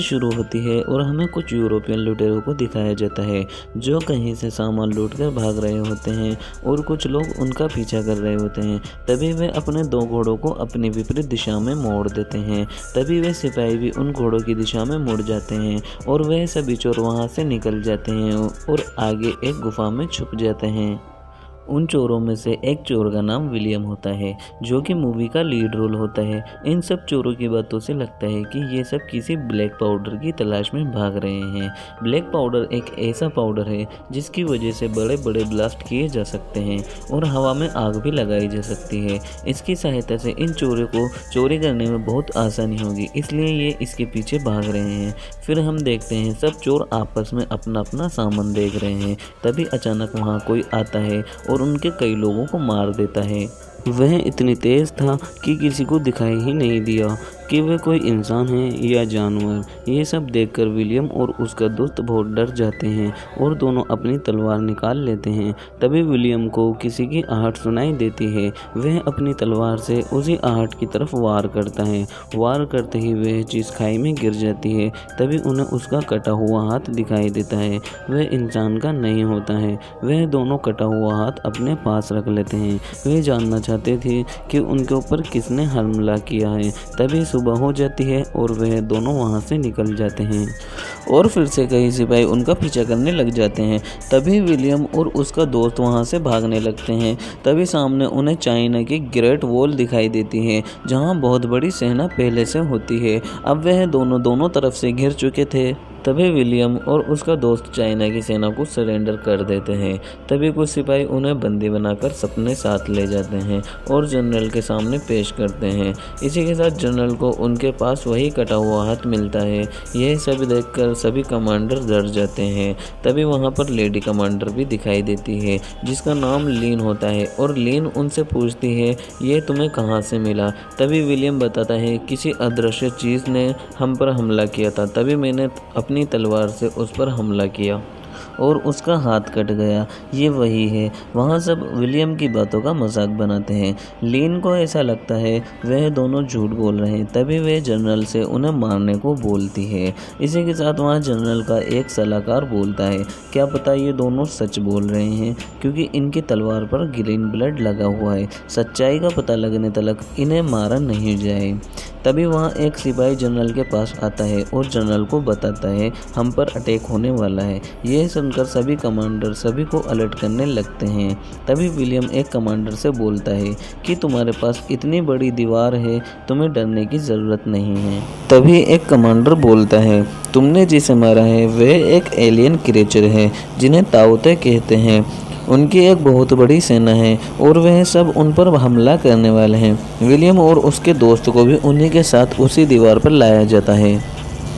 शुरू होती है और हमें कुछ यूरोपियन लुटेरों को दिखाया जाता है जो कहीं से सामान लूटकर भाग रहे होते हैं और कुछ लोग उनका पीछा कर रहे होते हैं। तभी वे अपने 2 घोड़ों को अपनी विपरीत दिशा में मोड़ देते हैं। तभी वे सिपाही भी उन घोड़ों की दिशा में मुड़ जाते हैं और वह सभी चोर वहां से निकल जाते हैं और आगे एक गुफा में छुप जाते हैं। उन चोरों में से एक चोर का नाम विलियम होता है जो कि मूवी का लीड रोल होता है। इन सब चोरों की बातों से लगता है कि ये सब किसी ब्लैक पाउडर की तलाश में भाग रहे हैं। ब्लैक पाउडर एक ऐसा पाउडर है जिसकी वजह से बड़े बड़े ब्लास्ट किए जा सकते हैं और हवा में आग भी लगाई जा सकती है। इसकी सहायता से इन चोरों को चोरी करने में बहुत आसानी होगी, इसलिए ये इसके पीछे भाग रहे हैं। फिर हम देखते हैं सब चोर आपस में अपना अपना सामान देख रहे हैं। तभी अचानक वहाँ कोई आता है और उनके कई लोगों को मार देता है। वह इतनी तेज था कि किसी को दिखाई ही नहीं दिया कि वह कोई इंसान है या जानवर। ये सब देखकर विलियम और उसका दोस्त बहुत डर जाते हैं और दोनों अपनी तलवार निकाल लेते हैं। तभी विलियम को किसी की आहट सुनाई देती है। वह अपनी तलवार से उसी आहट की तरफ वार करता है। वार करते ही वह चीज़ खाई में गिर जाती है। तभी उन्हें उसका कटा हुआ हाथ दिखाई देता है। वह इंसान का नहीं होता है। वह दोनों कटा हुआ हाथ अपने पास रख लेते हैं। वे जानना चाहते थे कि उनके ऊपर किसने हमला किया है। तभी सुबह हो जाती है और वह दोनों वहां से निकल जाते हैं और फिर से कई सिपाही उनका पीछा करने लग जाते हैं। तभी विलियम और उसका दोस्त वहां से भागने लगते हैं। तभी सामने उन्हें चाइना की ग्रेट वॉल दिखाई देती है जहां बहुत बड़ी सेना पहले से होती है। अब वह दोनों तरफ से घिर चुके थे। तभी विलियम और उसका दोस्त चाइना की सेना को सरेंडर कर देते हैं। तभी कुछ सिपाही उन्हें बंदी बनाकर अपने साथ ले जाते हैं और जनरल के सामने पेश करते हैं। इसी के साथ जनरल को उनके पास वही कटा हुआ हाथ मिलता है। यह सब देखकर सभी कमांडर डर जाते हैं। तभी वहां पर लेडी कमांडर भी दिखाई देती है जिसका नाम लीन होता है और लीन उनसे पूछती है ये तुम्हें कहाँ से मिला। तभी विलियम बताता है किसी अदृश्य चीज़ ने हम पर हमला किया था। तभी मैंने अपनी तलवार से उस पर हमला किया और उसका हाथ कट गया। ये वही है। वहाँ सब विलियम की बातों का मजाक बनाते हैं। लीन को ऐसा लगता है वह दोनों झूठ बोल रहे हैं। तभी वह जनरल से उन्हें मारने को बोलती है। इसी के साथ वहाँ जनरल का एक सलाहकार बोलता है क्या पता ये दोनों सच बोल रहे हैं क्योंकि इनकी तलवार पर ग्रीन ब्लड लगा हुआ है। सच्चाई का पता लगने तक इन्हें मारा नहीं जाए। तभी वहाँ एक सिपाही जनरल के पास आता है और जनरल को बताता है हम पर अटैक होने वाला है। यह सुनकर सभी कमांडर सभी को अलर्ट करने लगते हैं। तभी विलियम एक कमांडर से बोलता है कि तुम्हारे पास इतनी बड़ी दीवार है, तुम्हें डरने की ज़रूरत नहीं है। तभी एक कमांडर बोलता है तुमने जिसे मारा है वह एक एलियन क्रिएचर है जिन्हें ताओते कहते हैं। उनकी एक बहुत बड़ी सेना है और वह सब उन पर हमला करने वाले हैं। विलियम और उसके दोस्त को भी उन्हीं के साथ उसी दीवार पर लाया जाता है।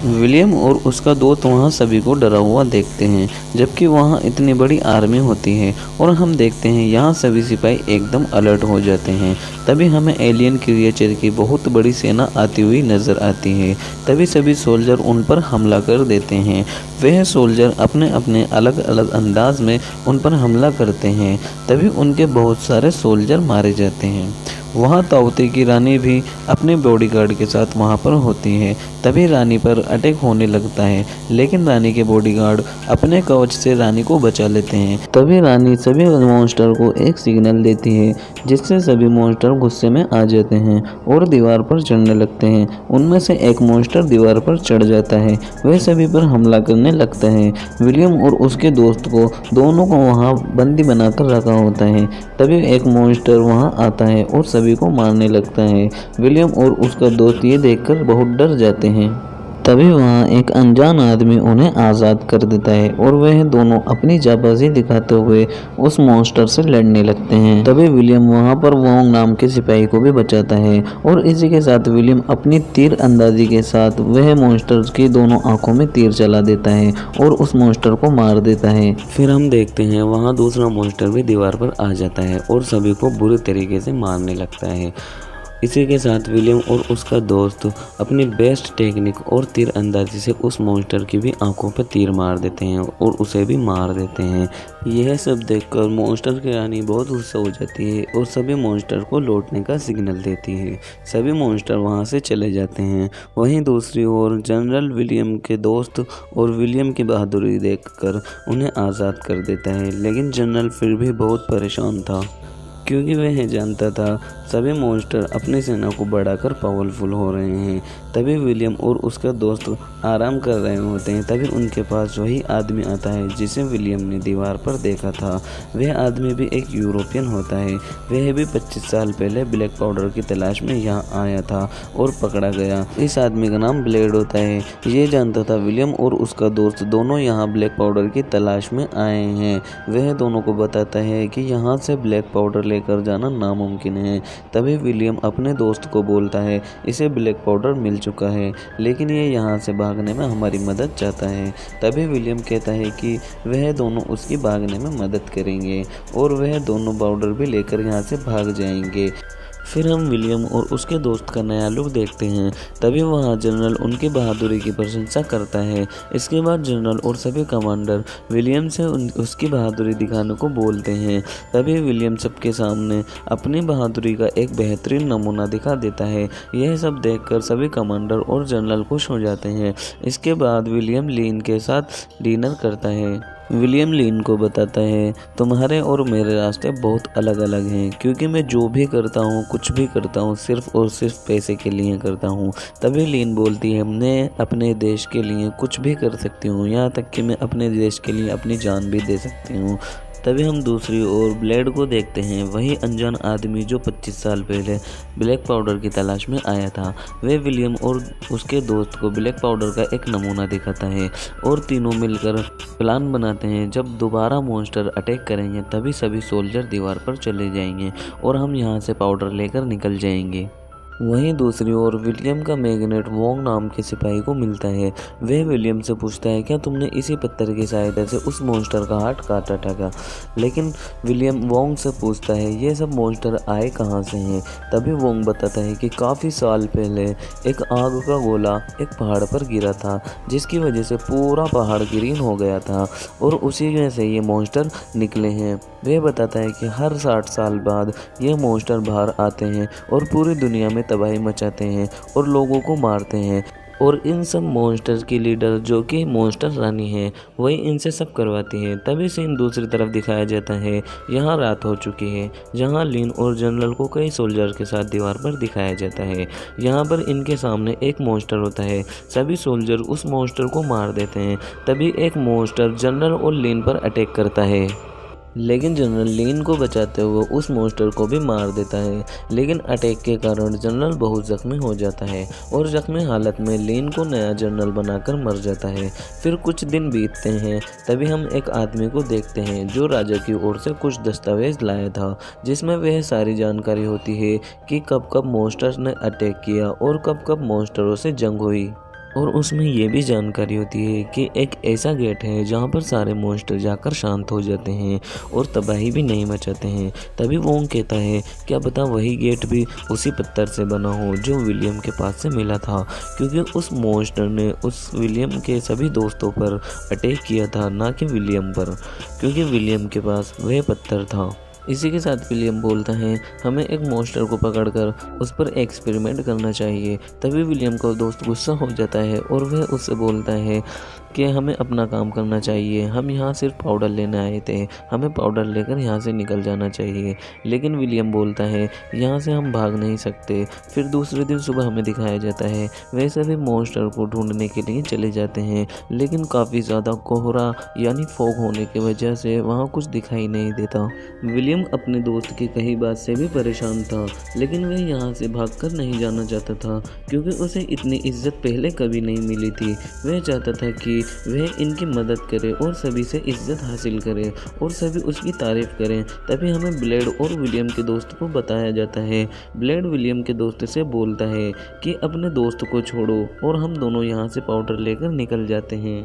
विलियम और उसका दोस्त वहाँ सभी को डरा हुआ देखते हैं जबकि वहाँ इतनी बड़ी आर्मी होती है और हम देखते हैं यहाँ सभी सिपाही एकदम अलर्ट हो जाते हैं। तभी हमें एलियन क्रिएचर की बहुत बड़ी सेना आती हुई नज़र आती है। तभी सभी सोल्जर उन पर हमला कर देते हैं। वह सोल्जर अपने अपने अलग अलग अंदाज में उन पर हमला करते हैं। तभी उनके बहुत सारे सोल्जर मारे जाते हैं। वहाँ ताओते की रानी भी अपने बॉडीगार्ड के साथ वहाँ पर होती है। तभी रानी पर अटैक होने लगता है लेकिन रानी के बॉडीगार्ड अपने कवच से रानी को बचा लेते हैं। तभी रानी सभी मॉन्स्टर को एक सिग्नल देती है जिससे सभी मॉन्स्टर गुस्से में आ जाते हैं और दीवार पर चढ़ने लगते हैं। उनमें से एक मॉन्स्टर दीवार पर चढ़ जाता है। वह सभी पर हमला करने लगता है। विलियम और उसके दोस्त को दोनों को वहाँ बंदी बनाकर रखा होता है। तभी एक मॉन्स्टर वहाँ आता है और सभी को मारने लगता है। विलियम और उसका दोस्त ये देखकर बहुत डर जाते हैं। तभी वहाँ एक अनजान आदमी उन्हें आज़ाद कर देता है और वह दोनों अपनी जाबाजी दिखाते हुए उस मॉन्स्टर से लड़ने लगते हैं। तभी विलियम वहाँ पर वोंग नाम के सिपाही को भी बचाता है और इसी के साथ विलियम अपनी तीर अंदाजी के साथ वह मॉन्स्टर की दोनों आंखों में तीर चला देता है और उस मॉन्स्टर को मार देता है। फिर हम देखते हैं वहाँ दूसरा मॉन्स्टर भी दीवार पर आ जाता है और सभी को बुरे तरीके से मारने लगता है। इसी के साथ विलियम और उसका दोस्त अपनी बेस्ट टेक्निक और तीर अंदाजी से उस मॉन्स्टर की भी आंखों पर तीर मार देते हैं और उसे भी मार देते हैं। यह सब देखकर मॉन्स्टर की रानी बहुत गुस्सा हो जाती है और सभी मॉन्स्टर को लौटने का सिग्नल देती है। सभी मॉन्स्टर वहां से चले जाते हैं। वहीं दूसरी ओर जनरल विलियम के दोस्त और विलियम की बहादुरी देखकर उन्हें आज़ाद कर देता है, लेकिन जनरल फिर भी बहुत परेशान था क्योंकि वह जानता था सभी मॉन्स्टर अपनी सेना को बढ़ाकर पावरफुल हो रहे हैं। तभी विलियम और उसका दोस्त आराम कर रहे होते हैं, तभी उनके पास वही आदमी आता है जिसे विलियम ने दीवार पर देखा था। वह आदमी भी एक यूरोपियन होता है। वह भी 25 साल पहले ब्लैक पाउडर की तलाश में यहाँ आया था और पकड़ा गया। इस आदमी का नाम ब्लेड होता है। ये जानता था विलियम और उसका दोस्त दोनों यहाँ ब्लैक पाउडर की तलाश में आए हैं। वह दोनों को बताता है कि यहाँ से ब्लैक पाउडर लेकर जाना नामुमकिन है। तभी विलियम अपने दोस्त को बोलता है इसे ब्लैक पाउडर मिल चुका है, लेकिन ये यहाँ से भागने में हमारी मदद चाहता है। तभी विलियम कहता है कि वह दोनों उसकी भागने में मदद करेंगे और वह दोनों पाउडर भी लेकर यहाँ से भाग जाएंगे। फिर हम विलियम और उसके दोस्त का नया लुक देखते हैं। तभी वहाँ जनरल उनकी बहादुरी की प्रशंसा करता है। इसके बाद जनरल और सभी कमांडर विलियम से उसकी बहादुरी दिखाने को बोलते हैं। तभी विलियम सबके सामने अपनी बहादुरी का एक बेहतरीन नमूना दिखा देता है। यह सब देखकर सभी कमांडर और जनरल खुश हो जाते हैं। इसके बाद विलियम लीन के साथ डिनर करता है। विलियम लीन को बताता है तुम्हारे और मेरे रास्ते बहुत अलग अलग हैं, क्योंकि मैं जो भी करता हूँ कुछ भी करता हूँ सिर्फ और सिर्फ पैसे के लिए करता हूँ। तभी लीन बोलती है मैं अपने देश के लिए कुछ भी कर सकती हूँ, यहाँ तक कि मैं अपने देश के लिए अपनी जान भी दे सकती हूँ। तभी हम दूसरी ओर ब्लेड को देखते हैं। वही अनजान आदमी जो 25 साल पहले ब्लैक पाउडर की तलाश में आया था, वह विलियम और उसके दोस्त को ब्लैक पाउडर का एक नमूना दिखाता है और तीनों मिलकर प्लान बनाते हैं जब दोबारा मॉन्स्टर अटैक करेंगे तभी सभी सोल्जर दीवार पर चले जाएंगे और हम यहाँ से पाउडर लेकर निकल जाएंगे। वहीं दूसरी ओर विलियम का मैग्नेट वोंग नाम के सिपाही को मिलता है। वह विलियम से पूछता है क्या तुमने इसी पत्थर की सहायता से उस मॉन्स्टर का हाथ काटा था क्या? लेकिन विलियम वोंग से पूछता है ये सब मॉन्स्टर आए कहाँ से हैं? तभी वोंग बताता है कि काफ़ी साल पहले एक आग का गोला एक पहाड़ पर गिरा था, जिसकी वजह से पूरा पहाड़ ग्रीन हो गया था और उसी में से ये मॉन्स्टर निकले हैं। वह बताता है कि हर 60 साल बाद ये मॉन्स्टर बाहर आते हैं और पूरी दुनिया में तबाही मचाते हैं और लोगों को मारते हैं, और इन सब मॉन्स्टर की लीडर जो कि मॉन्स्टर रानी है वही इनसे सब करवाती है। तभी सीन दूसरी तरफ दिखाया जाता है। यहाँ रात हो चुकी है, जहाँ लीन और जनरल को कई सोल्जर के साथ दीवार पर दिखाया जाता है। यहाँ पर इनके सामने एक मॉन्स्टर होता है। सभी सोल्जर उस मॉन्स्टर को मार देते हैं। तभी एक मॉन्स्टर जनरल और लीन पर अटैक करता है, लेकिन जनरल लीन को बचाते हुए उस मॉन्स्टर को भी मार देता है। लेकिन अटैक के कारण जनरल बहुत जख्मी हो जाता है और जख्मी हालत में लीन को नया जनरल बनाकर मर जाता है। फिर कुछ दिन बीतते हैं। तभी हम एक आदमी को देखते हैं जो राजा की ओर से कुछ दस्तावेज लाया था, जिसमें वह सारी जानकारी होती है कि कब कब मॉन्स्टर्स ने अटैक किया और कब कब मॉन्स्टरों से जंग हुई। और उसमें ये भी जानकारी होती है कि एक ऐसा गेट है जहाँ पर सारे मॉन्स्टर जाकर शांत हो जाते हैं और तबाही भी नहीं मचाते हैं। तभी वोंग कहता है क्या पता वही गेट भी उसी पत्थर से बना हो जो विलियम के पास से मिला था, क्योंकि उस मॉन्स्टर ने उस विलियम के सभी दोस्तों पर अटैक किया था, ना कि विलियम पर, क्योंकि विलियम के पास वह पत्थर था। इसी के साथ विलियम बोलता है हमें एक मॉन्स्टर को पकड़कर उस पर एक्सपेरिमेंट करना चाहिए। तभी विलियम का दोस्त गुस्सा हो जाता है और वह उससे बोलता है कि हमें अपना काम करना चाहिए, हम यहाँ सिर्फ पाउडर लेने आए थे, हमें पाउडर लेकर यहाँ से निकल जाना चाहिए। लेकिन विलियम बोलता है यहाँ से हम भाग नहीं सकते। फिर दूसरे दिन सुबह हमें दिखाया जाता है वे सभी मॉन्स्टर को ढूंढने के लिए चले जाते हैं, लेकिन काफ़ी ज़्यादा कोहरा यानी फॉग होने की वजह से वहाँ कुछ दिखाई नहीं देता। विलियम अपने दोस्त की कही बात से भी परेशान था, लेकिन वह यहाँ से भागकर नहीं जाना चाहता था, क्योंकि उसे इतनी इज्जत पहले कभी नहीं मिली थी। वह चाहता था कि वह इनकी मदद करे और सभी से इज्जत हासिल करे और सभी उसकी तारीफ करें। तभी हमें ब्लेड और विलियम के दोस्त को बताया जाता है। ब्लेड विलियम के दोस्त से बोलता है कि अपने दोस्त को छोड़ो और हम दोनों यहाँ से पाउडर लेकर निकल जाते हैं।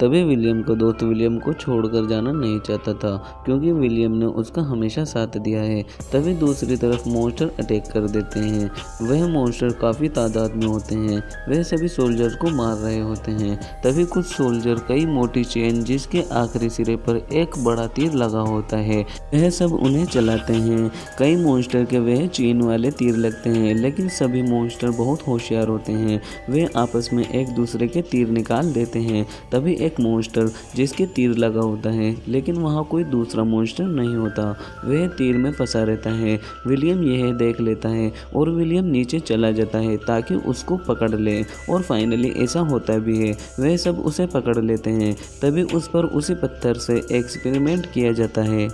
तभी विलियम का दोस्त विलियम को छोड़कर जाना नहीं चाहता था, क्योंकि विलियम ने उसका हमेशा साथ दिया है। तभी दूसरी तरफ मॉन्स्टर अटैक कर देते हैं। वह मॉन्स्टर काफ़ी तादाद में होते हैं। वह सभी सोल्जर को मार रहे होते हैं। तभी कुछ सोल्जर कई मोटी चेन जिसके आखिरी सिरे पर एक बड़ा तीर लगा होता है, वह सब उन्हें चलाते हैं। कई मॉन्स्टर के वह चेन वाले तीर लगते हैं, लेकिन सभी मॉन्स्टर बहुत होशियार होते हैं। वे आपस में एक दूसरे के तीर निकाल देते हैं। तभी एक मॉन्स्टर जिसके तीर लगा होता है, लेकिन वहाँ कोई दूसरा मॉन्स्टर नहीं होता, वह तीर में फंसा रहता है। विलियम यह देख लेता है और विलियम नीचे चला जाता है ताकि उसको पकड़ ले, और फाइनली ऐसा होता भी है। वह सब उसे पकड़ लेते हैं। तभी उस पर उसी पत्थर से एक्सपेरिमेंट किया जाता है।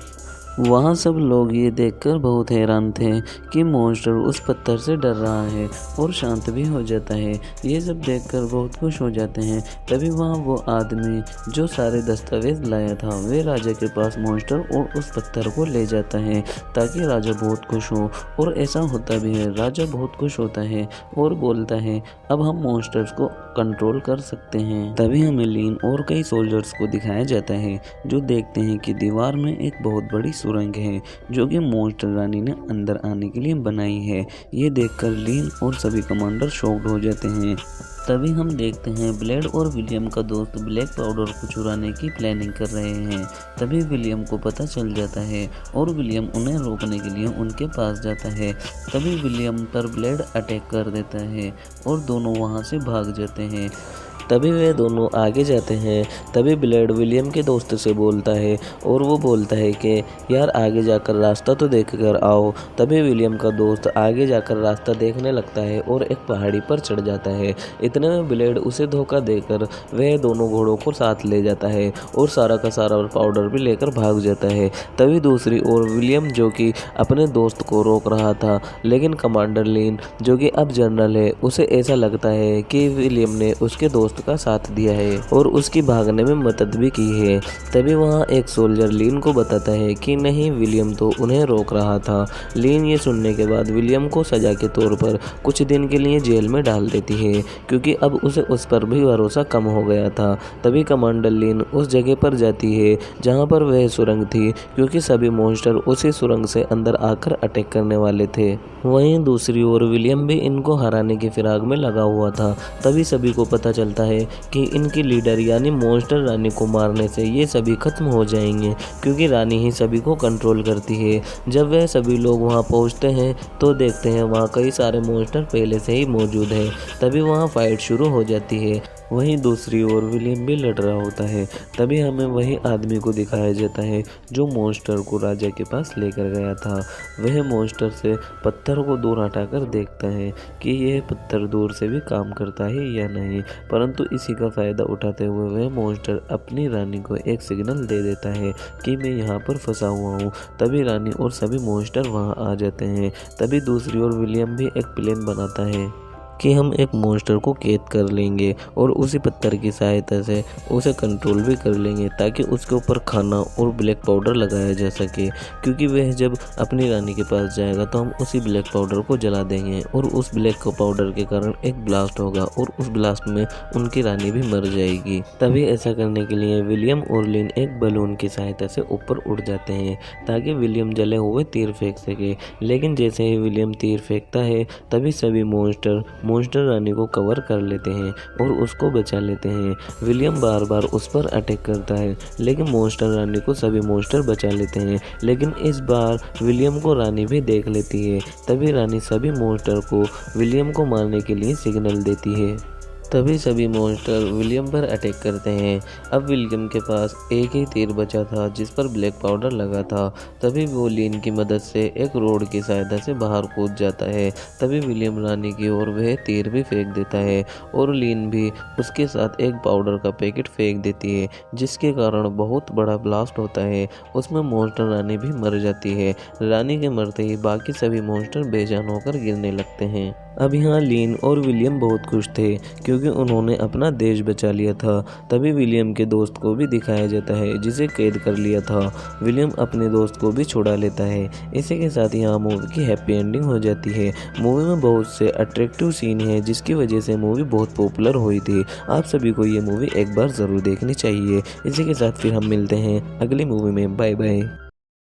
वहाँ सब लोग ये देखकर बहुत हैरान थे कि मॉन्स्टर उस पत्थर से डर रहा है और शांत भी हो जाता है। ये सब देखकर बहुत खुश हो जाते हैं। तभी वहाँ वो आदमी जो सारे दस्तावेज लाया था, वे राजा के पास मॉन्स्टर और उस पत्थर को ले जाता है ताकि राजा बहुत खुश हो, और ऐसा होता भी है। राजा बहुत खुश होता है और बोलता है, अब हम मॉन्स्टर्स को कंट्रोल कर सकते हैं। तभी हमें लीन और कई सोल्जर्स को दिखाया जाता है जो देखते हैं कि दीवार में एक बहुत बड़ी सुरंग है जो कि मॉन्स्टर रानी ने अंदर आने के लिए बनाई है। ये देखकर लीन और सभी कमांडर शॉक्ड हो जाते हैं। तभी हम देखते हैं ब्लेड और विलियम का दोस्त ब्लैक पाउडर को चुराने की प्लानिंग कर रहे हैं। तभी विलियम को पता चल जाता है और विलियम उन्हें रोकने के लिए उनके पास जाता है। तभी विलियम पर ब्लेड अटैक कर देता है और दोनों वहां से भाग जाते हैं। तभी वे दोनों आगे जाते हैं। तभी ब्लेड विलियम के दोस्त से बोलता है और वो बोलता है कि यार आगे जाकर रास्ता तो देख कर आओ। तभी विलियम का दोस्त आगे जाकर रास्ता देखने लगता है और एक पहाड़ी पर चढ़ जाता है। इतने में ब्लेड उसे धोखा देकर वह दोनों घोड़ों को साथ ले जाता है और सारा का सारा पाउडर भी लेकर भाग जाता है। तभी दूसरी ओर विलियम जो कि अपने दोस्त को रोक रहा था, लेकिन कमांडर लीन जो कि अब जनरल है, उसे ऐसा लगता है कि विलियम ने उसके दोस्त का साथ दिया है और उसकी भागने में मदद भी की है। तभी वहाँ एक सोल्जर लीन को बताता है कि नहीं, विलियम तो उन्हें रोक रहा था। लीन ये सुनने के बाद विलियम को सजा के तौर पर कुछ दिन के लिए जेल में डाल देती है, क्योंकि अब उसे उस पर भी भरोसा कम हो गया था। तभी कमांडर लीन उस जगह पर जाती है जहाँ पर वह सुरंग थी, क्योंकि सभी मॉन्स्टर उसी सुरंग से अंदर आकर अटैक करने वाले थे। वहीं दूसरी ओर विलियम भी इनको हराने की फिराक में लगा हुआ था। तभी सभी को पता चलता है कि इनकी लीडर यानी मॉन्स्टर रानी को मारने से ये सभी खत्म हो जाएंगे, क्योंकि रानी ही सभी को कंट्रोल करती है। जब वह सभी लोग वहां पहुंचते हैं तो देखते हैं वहां कई सारे मॉन्स्टर पहले से ही मौजूद है। तभी वहां फाइट शुरू हो जाती है। वहीं दूसरी ओर विलियम भी लड़ रहा होता है। तभी हमें वही आदमी को दिखाया जाता है जो मॉन्स्टर को राजा के पास लेकर गया था। वह मॉन्स्टर से पत्थर को दूर हटाकर देखता है कि यह पत्थर दूर से भी काम करता है या नहीं, परंतु इसी का फ़ायदा उठाते हुए वह मॉन्स्टर अपनी रानी को एक सिग्नल दे देता है कि मैं यहाँ पर फंसा हुआ हूँ। तभी रानी और सभी मॉन्स्टर वहाँ आ जाते हैं। तभी दूसरी ओर विलियम भी एक प्लान बनाता है कि हम एक मॉन्स्टर को कैद कर लेंगे और उसी पत्थर की सहायता से उसे कंट्रोल भी कर लेंगे, ताकि उसके ऊपर खाना और ब्लैक पाउडर लगाया जा सके, क्योंकि वह जब अपनी रानी के पास जाएगा तो हम उसी ब्लैक पाउडर को जला देंगे और उस ब्लैक पाउडर के कारण एक ब्लास्ट होगा और उस ब्लास्ट में उनकी रानी भी मर जाएगी। तभी ऐसा करने के लिए विलियम और लिन एक बलून की सहायता से ऊपर उड़ जाते हैं ताकि विलियम जले हुए तीर फेंक सके। लेकिन जैसे ही विलियम तीर फेंकता है तभी सभी मॉन्स्टर रानी को कवर कर लेते हैं और उसको बचा लेते हैं। विलियम बार बार उस पर अटैक करता है, लेकिन मॉन्स्टर रानी को सभी मॉन्स्टर बचा लेते हैं। लेकिन इस बार विलियम को रानी भी देख लेती है। तभी रानी सभी मॉन्स्टर को विलियम को मारने के लिए सिग्नल देती है। तभी सभी मॉन्स्टर विलियम पर अटैक करते हैं। अब विलियम के पास एक ही तीर बचा था जिस पर ब्लैक पाउडर लगा था। तभी वो लीन की मदद से एक रोड की सहायता से बाहर कूद जाता है। तभी विलियम रानी की ओर वह तीर भी फेंक देता है और लीन भी उसके साथ एक पाउडर का पैकेट फेंक देती है, जिसके कारण बहुत बड़ा ब्लास्ट होता है। उसमें मॉन्स्टर रानी भी मर जाती है। रानी के मरते ही बाकी सभी मॉन्स्टर बेजान होकर गिरने लगते हैं। अब यहाँ लीन और विलियम बहुत खुश थे, क्योंकि क्योंकि उन्होंने अपना देश बचा लिया था। तभी विलियम के दोस्त को भी दिखाया जाता है जिसे कैद कर लिया था। विलियम अपने दोस्त को भी छुड़ा लेता है। इसी के साथ यहाँ मूवी की हैप्पी एंडिंग हो जाती है। मूवी में बहुत से अट्रैक्टिव सीन है जिसकी वजह से मूवी बहुत पॉपुलर हुई थी। आप सभी को ये मूवी एक बार ज़रूर देखनी चाहिए। इसी के साथ फिर हम मिलते हैं अगली मूवी में। Bye bye.